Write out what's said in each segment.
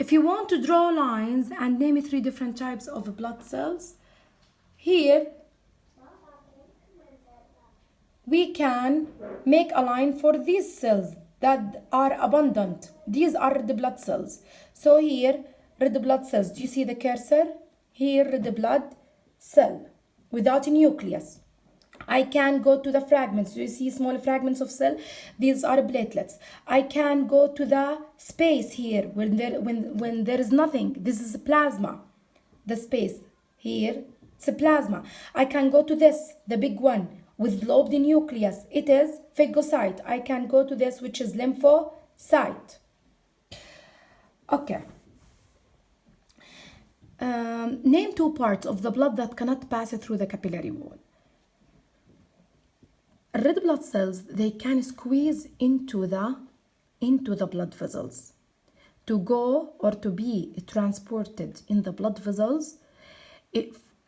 If you want to draw lines and name 3 different types of blood cells, here we can make a line for these cells that are abundant. These are red blood cells. So here, red blood cells. Do you see the cursor? Here, red blood cell without a nucleus. I can go to the fragments. Do you see small fragments of cell? These are platelets. I can go to the space here when there is nothing. This is plasma. The space here, it's a plasma. I can go to this, the big one with lobed nucleus. It is phagocyte. I can go to this, which is lymphocyte. Okay. Name 2 parts of the blood that cannot pass through the capillary wall. Red blood cells, they can squeeze into the blood vessels. To go or to be transported in the blood vessels,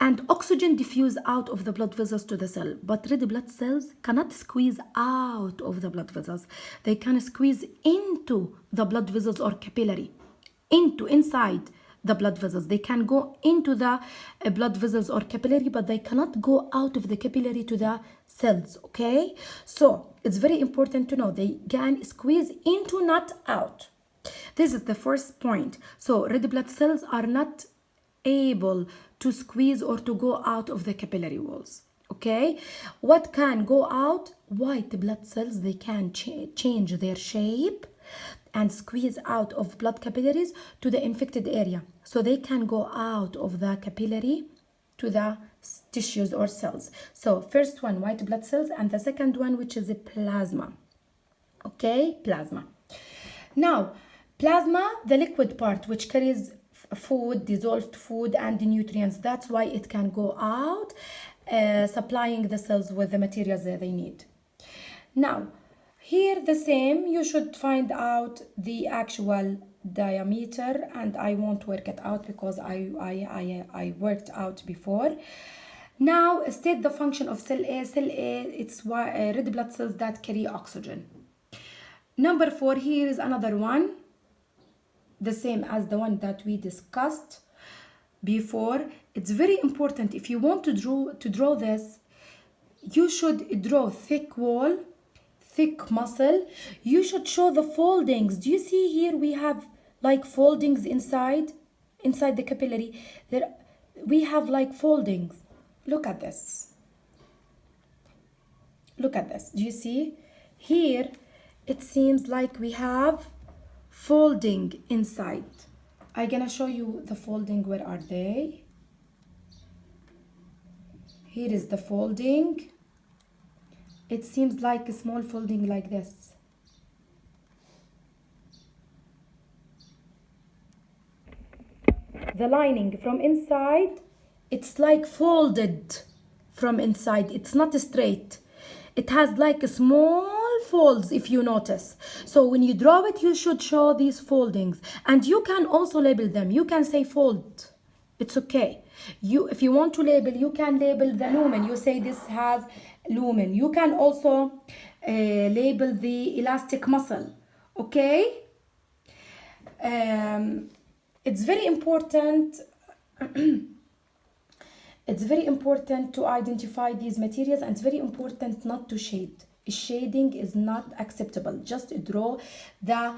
and oxygen diffuse out of the blood vessels to the cell. But red blood cells cannot squeeze out of the blood vessels. They can squeeze into the blood vessels or capillary, inside the blood vessels. They can go into the blood vessels or capillary, but they cannot go out of the capillary to the cells, okay? So it's very important to know they can squeeze into, not out. This is the first point. So red blood cells are not able to squeeze or to go out of the capillary walls, okay? What can go out? White blood cells, they can change their shape and squeeze out of blood capillaries to the infected area. So they can go out of the capillary to the tissues or cells. So first one, white blood cells, and the second one, which is a plasma. Okay, plasma. Now, plasma, the liquid part, which carries food, dissolved food, and the nutrients. That's why it can go out, supplying the cells with the materials that they need. Now, here the same, you should find out the actual diameter, and I won't work it out because I worked out before. Now, state the function of cell A. Cell A, it's red blood cells that carry oxygen. Number 4, here is another one, the same as the one that we discussed before. It's very important. If you want to draw this, you should draw thick wall, thick muscle. You should show the foldings. Do you see here we have like foldings inside the capillary? There we have like foldings. Look at this. Look at this. Do you see? Here it seems like we have folding inside. I'm gonna show you the folding. Where are they? Here is the folding. It seems like a small folding like this. The lining from inside, it's like folded from inside. It's not straight. It has like a small folds, if you notice. So when you draw it, you should show these foldings, and you can also label them. You can say fold. It's okay. If you want to label, you can label the lumen. You say this has lumen. You can also label the elastic muscle. Okay. It's very important. It's very important to identify these materials, and it's very important not to shade. Shading is not acceptable. Just draw the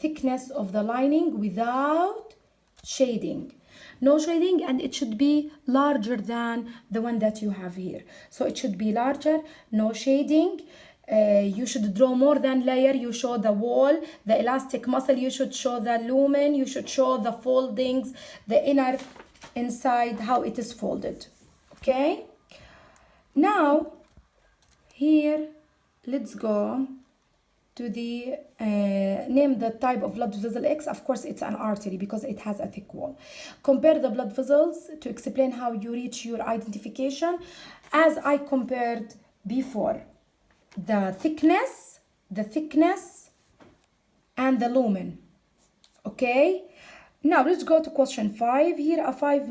thickness of the lining without shading. No shading, and it should be larger than the one that you have here. So it should be larger, no shading. You should draw more than layer. You show the wall, the elastic muscle. You should show the lumen. You should show the foldings, the inner inside, how it is folded. Okay. Now, here, let's go to the name the type of blood vessel X. Of course, it's an artery because it has a thick wall. Compare the blood vessels to explain how you reach your identification. As I compared before, the thickness, and the lumen. Okay. Now let's go to question 5. Here are 5